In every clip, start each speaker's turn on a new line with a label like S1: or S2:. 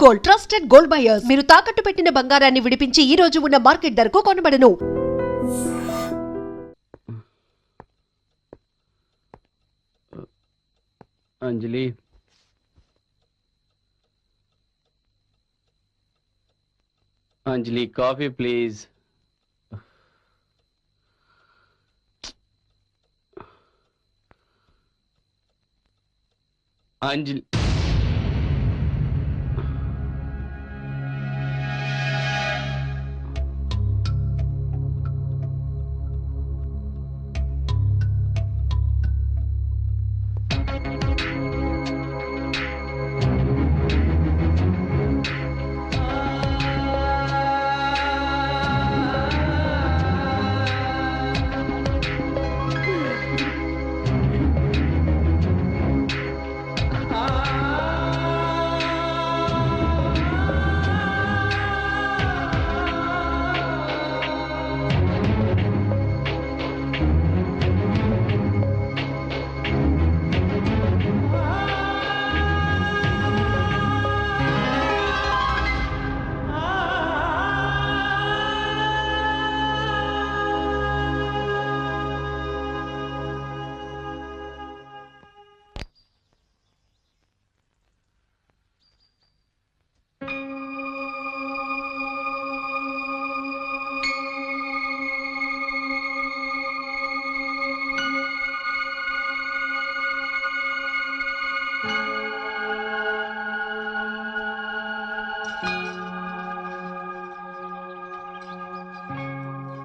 S1: Gold, trusted gold buyers. మీరు తాకట్టు పెట్టిన బంగారాన్ని విడిపించి ఈ రోజు ఉన్న మార్కెట్ ధరకు కొనబడను.
S2: Anjali, Anjali, coffee please. Anjali,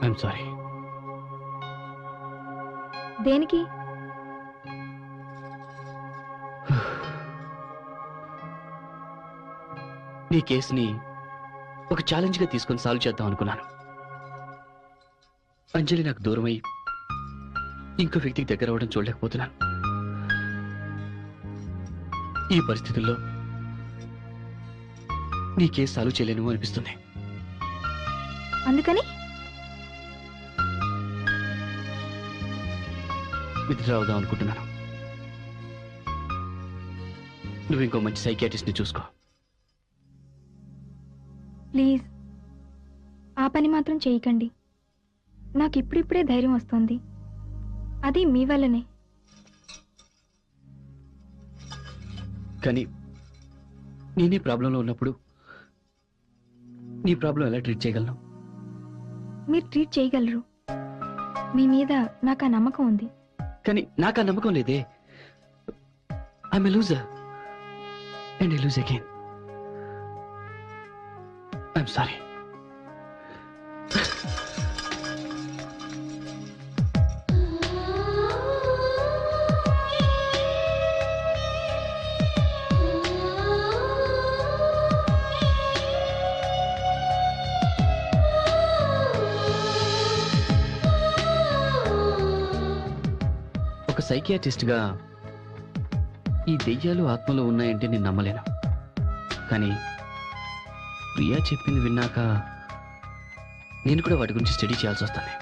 S2: I'm sorry.
S3: దేనికి?
S2: నీ కేసుని ఒక ఛాలెంజ్గా తీసుకొని సాల్వ్ చేద్దాం అనుకున్నాను. అంజలి నాకు దూరమై ఇంకో వ్యక్తికి దగ్గర అవ్వడం చూడలేకపోతున్నాను. ఈ పరిస్థితుల్లో నీ కేసు సాల్వ్ చేయలేను అనిపిస్తుంది.
S3: అందుకని
S2: విత్డ్రా అవుదాం అనుకుంటున్నాను. నువ్వు ఇంకో మంచి సైకియాట్రిస్ట్ని చూసుకో.
S3: ప్లీజ్ ఆ పని మాత్రం చేయకండి. నాకు ఇప్పుడిప్పుడే ధైర్యం వస్తుంది. అది మీ వల్లనే.
S2: కానీ నేనే ప్రాబ్లంలో ఉన్నప్పుడు నీ ప్రాబ్లం ఎలా ట్రీట్ చేయగలను?
S3: మీరు ట్రీట్ చేయగలరు. మీ మీద నాకు ఆ నమ్మకం ఉంది.
S2: కానీ నాకు ఆ నమ్మకం లేదే. I'm a loser and I lose again. I'm sorry. ఒక సైకియాట్రిస్ట్గా ఈ దెయ్యాలు ఆత్మలు ఉన్నాయంటే నేను నమ్మలేను. కానీ ప్రియా చెప్పింది విన్నాక నేను కూడా వాటి గురించి స్టడీ చేయాల్సి వస్తుంది.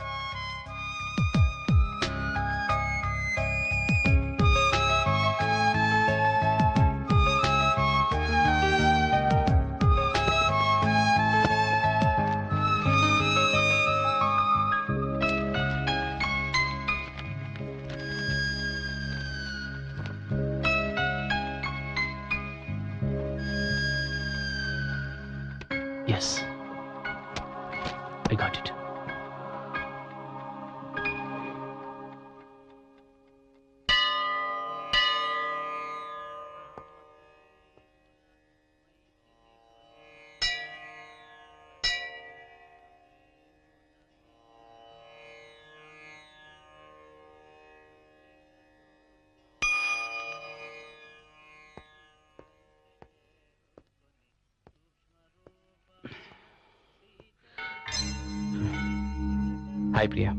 S2: Yes, I got it. Hi, Priya.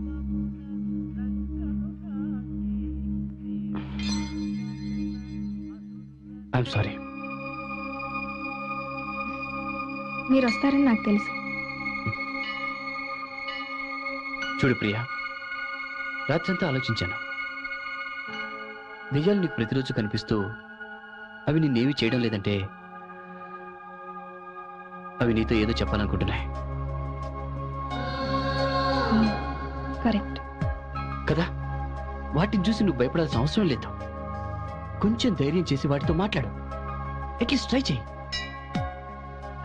S2: I'm sorry.
S3: మీరు వస్తారని నాకు తెలుసు.
S2: చూడు ప్రియా, రాత్రంతా ఆలోచించాను. దెయ్యాలు నీకు ప్రతిరోజు కనిపిస్తూ అవి నిన్నేమీ చేయడం లేదంటే అవి నీతో ఏదో చెప్పాలనుకుంటున్నాయి
S3: కరెక్ట్.
S2: కదా. వాటిని చూసి నువ్వు భయపడాల్సిన అవసరం లేదు. కొంచెం ధైర్యం చేసి వాటితో మాట్లాడు. అట్లీస్ట్ ట్రై చేయి.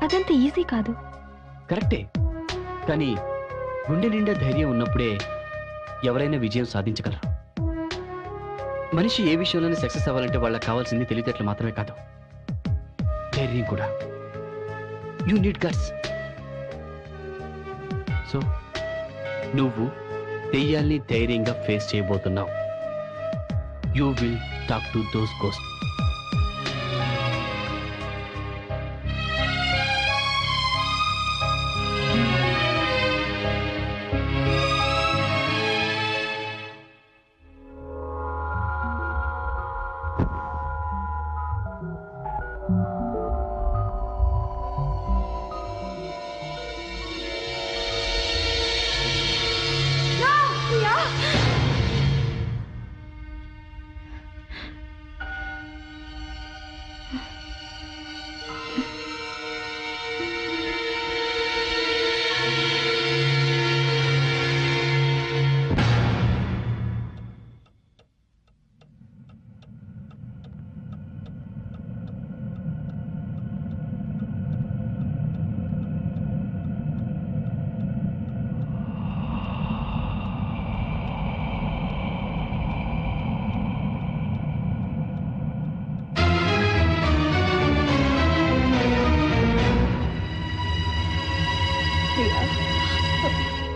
S3: అదంత ఈజీ కాదు.
S2: కరెక్టే, కానీ గుండె నిండా ధైర్యం ఉన్నప్పుడే ఎవరైనా విజయం సాధించగలరు. మనిషి ఏ విషయంలోనే సక్సెస్ అవ్వాలంటే వాళ్ళకి కావాల్సింది తెలివితేటలు మాత్రమే కాదు, ధైర్యం కూడా. You need guts. సో నువ్వు దెయ్యాల్ని ధైర్యంగా ఫేస్ చేయబోతున్నావు. You will talk to those ghost.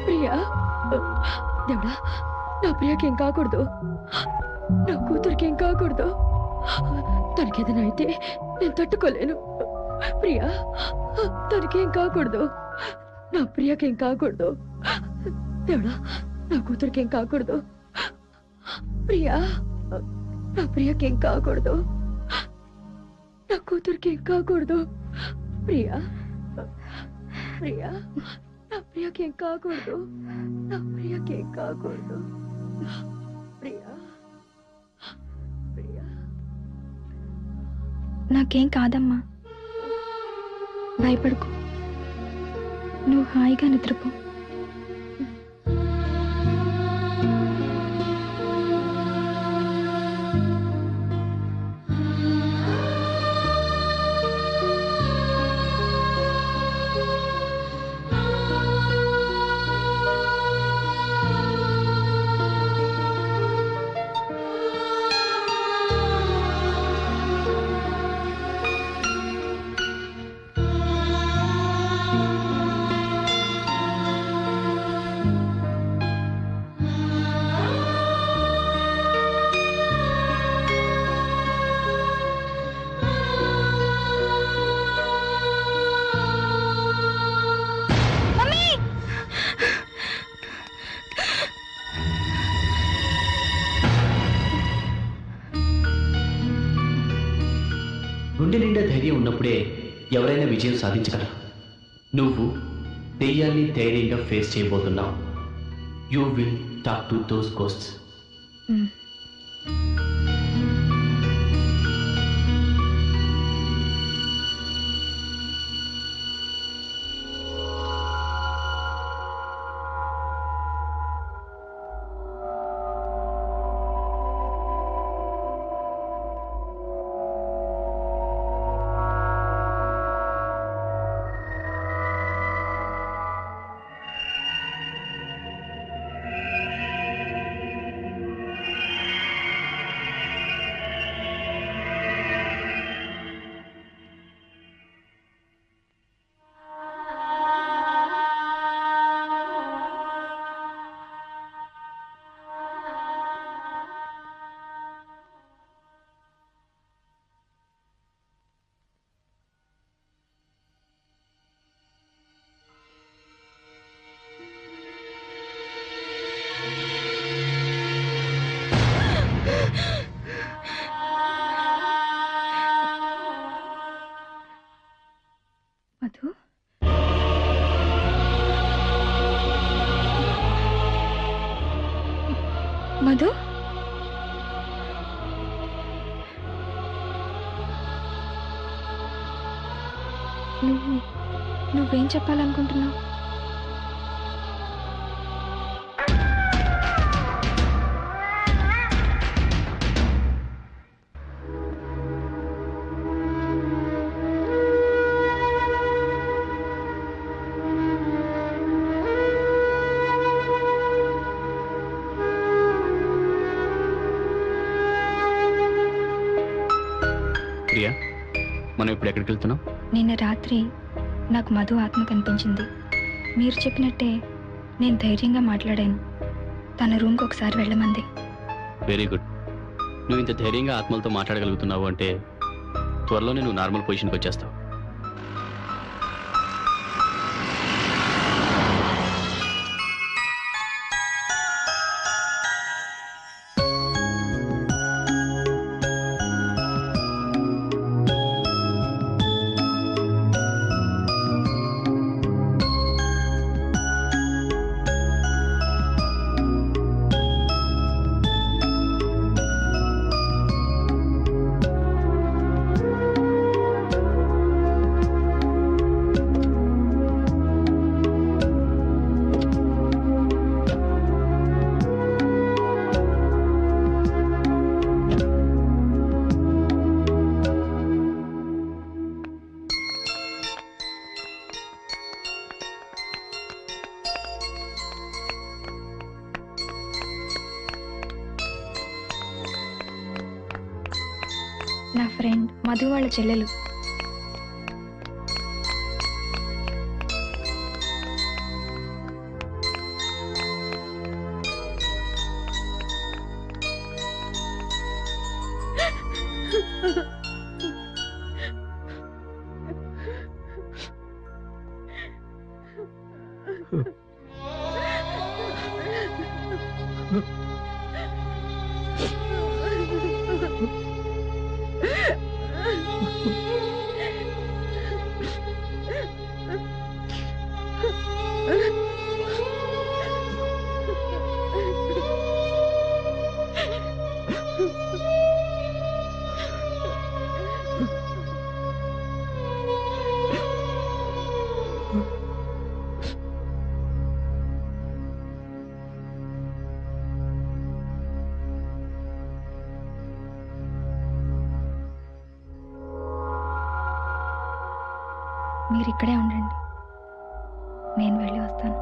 S4: Priya, దేవుడా, నా ప్రియాకేం కాకూడదు, నా కూతురికేం కాకూడదు. తనకేదైనా అయితే నేను తట్టుకోలేను. ప్రియా, తనకేం కాకూడదు, నా ప్రియాకేం కాకూడదు. దేవుడా, నా కూతురికేం కాకూడదు. ప్రియా, నా ప్రియాకేం కాకూడదు, నా కూతురికేం కాకూడదు. ప్రియా, ప్రియా, నా ప్రియాకేం కాకూడదు, నా ప్రియాకేం కాకూడదు. ప్రియా, ప్రియా.
S3: నాకేం కాదమ్మా, భయపడుకో, నువ్వు హాయిగా నిద్రపో.
S2: గుండె నిండా ధైర్యం ఉన్నప్పుడే ఎవరైనా విజయం సాధించగలరు. నువ్వు దెయ్యాన్ని ధైర్యంగా ఫేస్ చేయబోతున్నావు. You will talk to those ghosts.
S3: Madhu, Madhu, నువ్వు నువ్వేం చెప్పాలనుకుంటున్నావు?
S2: ప్రియా, మనం ఇప్పుడు ఎక్కడికి వెళ్తున్నాం?
S3: నిన్న రాత్రి నాకు మధు ఆత్మ కనిపించింది. మీరు చెప్పినట్టే నేను ధైర్యంగా మాట్లాడాను. తన రూమ్కి ఒకసారి వెళ్ళమంది.
S2: Very good. నువ్వు ఇంత ధైర్యంగా ఆత్మలతో మాట్లాడగలుగుతున్నావు అంటే త్వరలోనే నువ్వు నార్మల్ పొజిషన్కి వచ్చేస్తావు.
S3: నా ఫ్రెండ్ మధు వాళ్ళ చెల్లెలు. మీరు ఇక్కడే ఉండండి, నేను వెళ్ళి వస్తాను.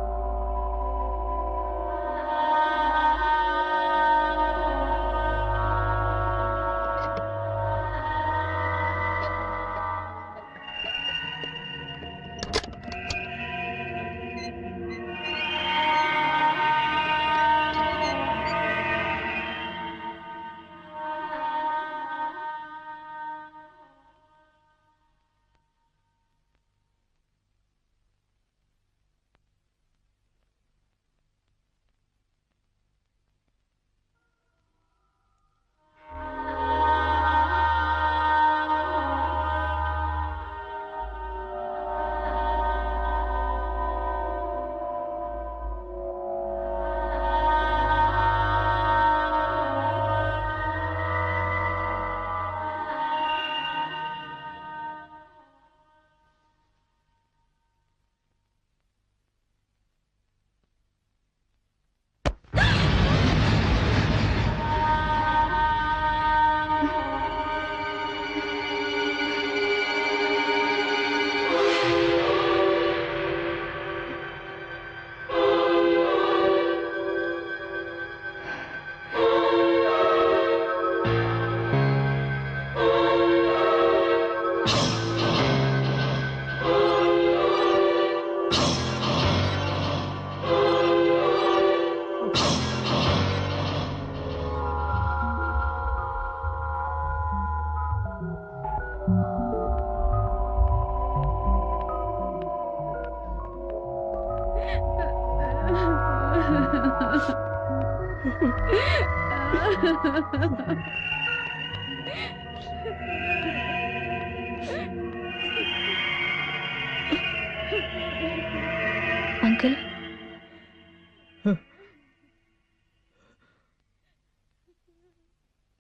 S3: అంకుల్,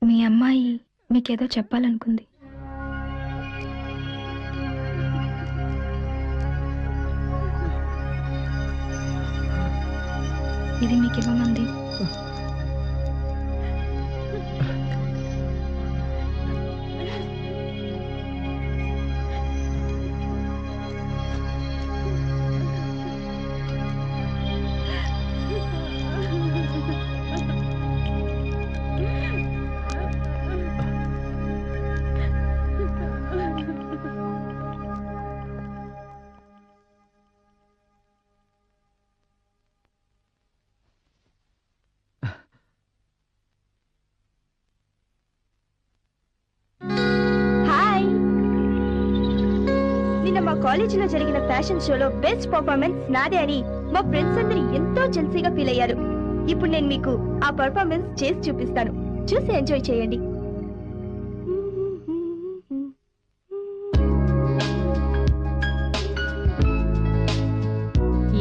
S3: మీ అమ్మాయి మీకేదో చెప్పాలనుకుంది. ఇది మీకు ఇవ్వమంది.
S5: హాయ్, నిన్న మా కాలేజీలో జరిగిన ఫ్యాషన్ షోలో బెస్ట్ పర్ఫార్మెన్స్ నాదే అని మా ఫ్రెండ్స్ అందరూ ఎంతో జెల్సీగా ఫీల్ అయ్యారు. ఇప్పుడు నేను మీకు ఆ పర్ఫార్మెన్స్ చేసి చూపిస్తాను, చూసి ఎంజాయ్ చేయండి.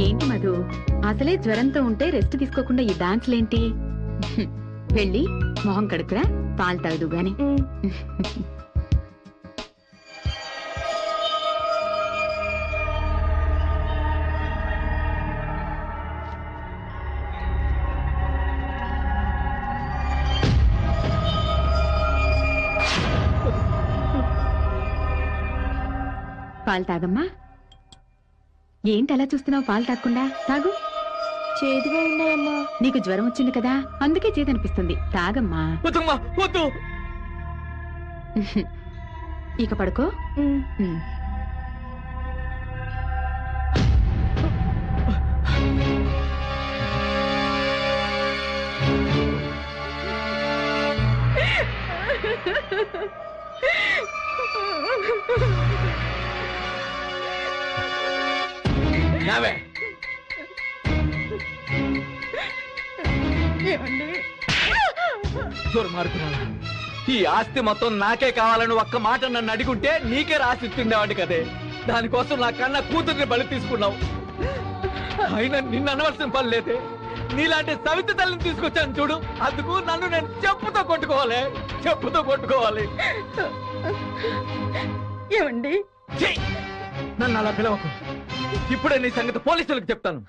S4: ఏంటి మధు, అసలే జ్వరంతో ఉంటే రెస్ట్ తీసుకోకుండా ఈ డాన్స్లేంటి? వెళ్ళి మొహం కడుకురా, పాలు తాగదు గాని. పాలు తాగమ్మా. ఏంటి అలా చూస్తున్నావు? పాలు తాగకుండా తాగు.
S5: చేదుగా ఉన్నాయమ్మా.
S4: నీకు జ్వరం వచ్చింది కదా, అందుకే చేదనిపిస్తుంది. తాగమ్మా. ఇక పడుకో. ఉమ్.
S6: ఈ ఆస్తి మొత్తం నాకే కావాలని ఒక్క మాట నన్ను అడిగుంటే నీకే రాసి ఇస్తుండేవాడి కదే. దానికోసం నా కన్నా కూతుర్ని బలి తీసుకున్నావు. అయినా నిన్ను అనవలసిన పని లేదే. నీలాంటి సవిత తల్లిని తీసుకొచ్చాను చూడు, అందుకు నన్ను నేను చెప్పుతో కొట్టుకోవాలి.
S4: ఏమండి,
S6: నన్ను అలా పిలవకు. ఇప్పుడే నీ సంగతి పోలీసులకు చెప్తాను.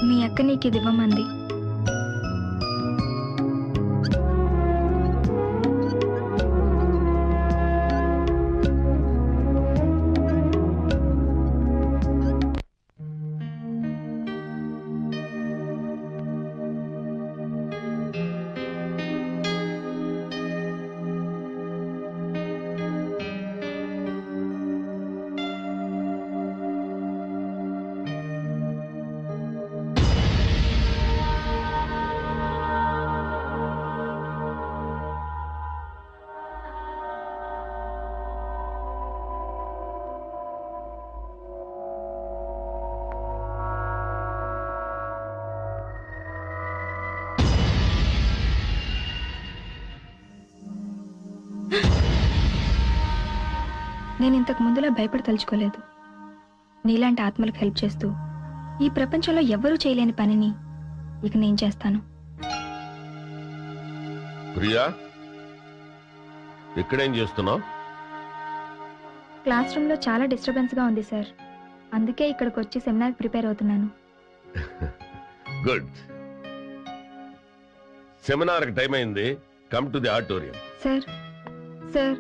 S3: మీ అక్క నీకు ఇది ఇవ్వమంది. నేను ఇంతకు ముందులా భయపడి తలుచుకోలేదు. నీలాంటి ఆత్మలకు హెల్ప్ చేస్తూ ఈ ప్రపంచంలో ఎవ్వరూ చేయలేని పనిని ఇక నేను చేస్తాను.
S7: ప్రియా, ఇక్కడేం చేస్తున్నావు?
S3: క్లాస్ రూమ్లో చాలా డిస్టర్బెన్స్గా ఉంది సార్, అందుకే ఇక్కడికి వచ్చి సెమినార్ ప్రిపేర్ అవుతున్నాను.
S7: గుడ్. సెమినార్కి టైం అయింది. Come to the auditorium.
S3: Sir sir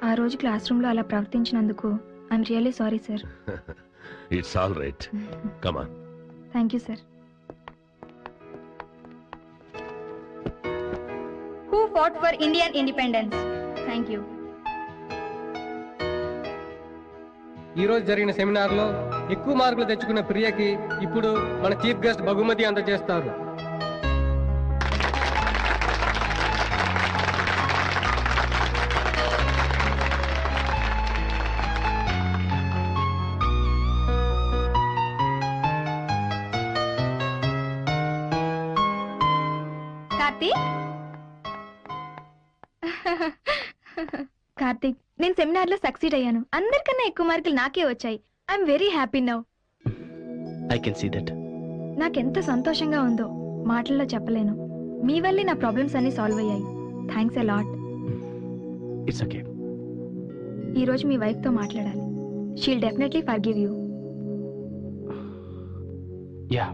S3: ఆ రోజు క్లాస్ రూమ్లో అలా ప్రవర్తించినందుకు I'm really sorry sir.
S7: It's all right. Come on.
S3: Thank you sir.
S5: Who fought for Indian independence? Thank you.
S8: ఈ రోజు జరిగిన సెమినార్ లో ఎక్కువ మార్కులు తెచ్చుకున్న ప్రియకి ఇప్పుడు మన చీఫ్ గెస్ట్ బహుమతి అందజేస్తారు.
S3: కార్తీక్, నేను సెమినార్ లో సక్సీడ్ అయ్యాను. అందరికన్నా ఎక్కువ మార్కులు నాకే వచ్చాయి. I'm very happy now.
S2: I can see that.
S3: నాకెంత సంతోషంగా ఉందో మాటల్లో చెప్పలేను. మీ వల్లే నా ప్రాబ్లమ్స్ అన్నీ సాల్వ్ అయ్యాయి. Thanks a lot.
S2: It's okay.
S3: ఈరోజు మీ వైఫ్తో మాట్లాడాలి. She'll definitely forgive you.
S2: Yeah.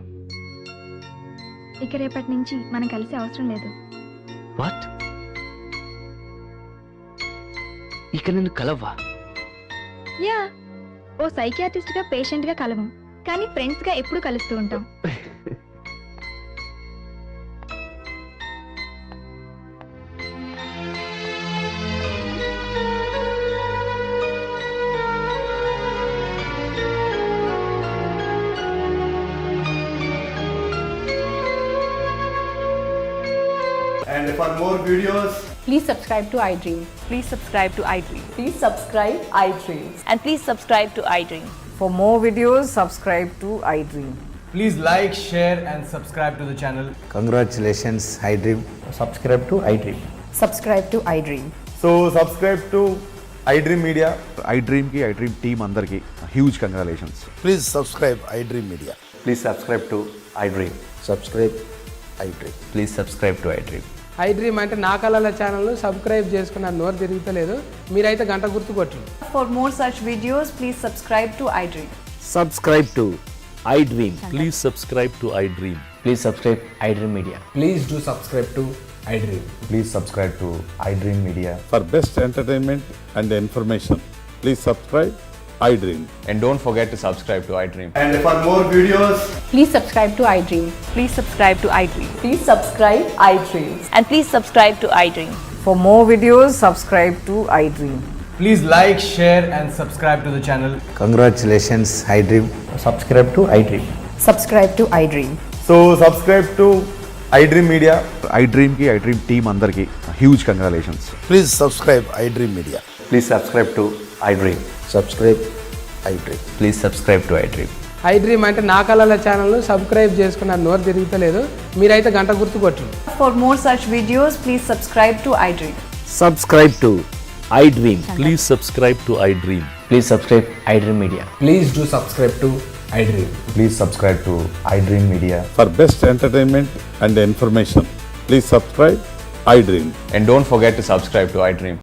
S3: ఇక రేపటి నుంచి మనం కలిసే అవసరం లేదు.
S2: వాట్? ఇక నన్ను కలవ్వా?
S3: యా, ఓ సైకియాట్రిస్ట్ గా పేషెంట్ గా కలవం, కానీ ఫ్రెండ్స్ గా ఎప్పుడు కలుస్తూ ఉంటాం.
S9: And for more videos,
S10: Please subscribe to iDream.
S11: Please subscribe to iDream.
S10: Please subscribe iDream.
S11: And please subscribe to iDream.
S10: For more videos, subscribe to iDream.
S9: please like, share, and subscribe to the channel.
S12: Congratulations, iDream.
S9: Subscribe to iDream.
S10: Subscribe to iDream.
S9: So, subscribe to iDream Media.
S12: iDream ki iDream team andarki huge congratulations.
S13: Please subscribe iDream Media.
S12: Please subscribe to iDream.
S13: Subscribe iDream.
S12: Please subscribe to iDream.
S8: iDream అంటే నా కళల channel subscribe చేసుకున్న నోరు తిరుగుతలేదు. మీరైతే గంట గుర్తు కొట్టండి.
S10: For more such videos, please subscribe to iDream.
S12: Subscribe to iDream.
S7: Please subscribe to iDream.
S2: Please subscribe iDream Media.
S8: Please do subscribe to iDream.
S12: Please subscribe to iDream Media.
S7: For best entertainment and information, please subscribe iDream.
S12: And don't forget to subscribe to iDream.
S9: And for more videos,
S10: Please subscribe to iDream.
S11: Please subscribe to iDream.
S10: Please subscribe iDream.
S11: And please subscribe to iDream.
S10: For more videos, subscribe to iDream.
S9: please like, share, and subscribe to the channel.
S12: Congratulations, iDream.
S9: Subscribe to iDream.
S10: Subscribe to iDream.
S9: So, subscribe to iDream Media.
S12: iDream ki iDream team andarki huge congratulations.
S13: Please subscribe iDream Media.
S12: Please subscribe to iDream.
S13: Subscribe iDream.
S12: Please subscribe to iDream.
S8: iDream అంటే నా కళల channel subscribe చేసుకున్న నోరు తిరుగుతలేదు. మీరైతే గంట గుర్తు కొట్టండి.
S10: For more such videos, please subscribe to iDream.
S12: Subscribe to iDream.
S7: Please subscribe to iDream.
S2: Please subscribe iDream Media.
S8: Please do subscribe to iDream.
S12: Please subscribe to iDream Media.
S7: For best entertainment and information, please subscribe iDream.
S12: And don't forget to subscribe to iDream.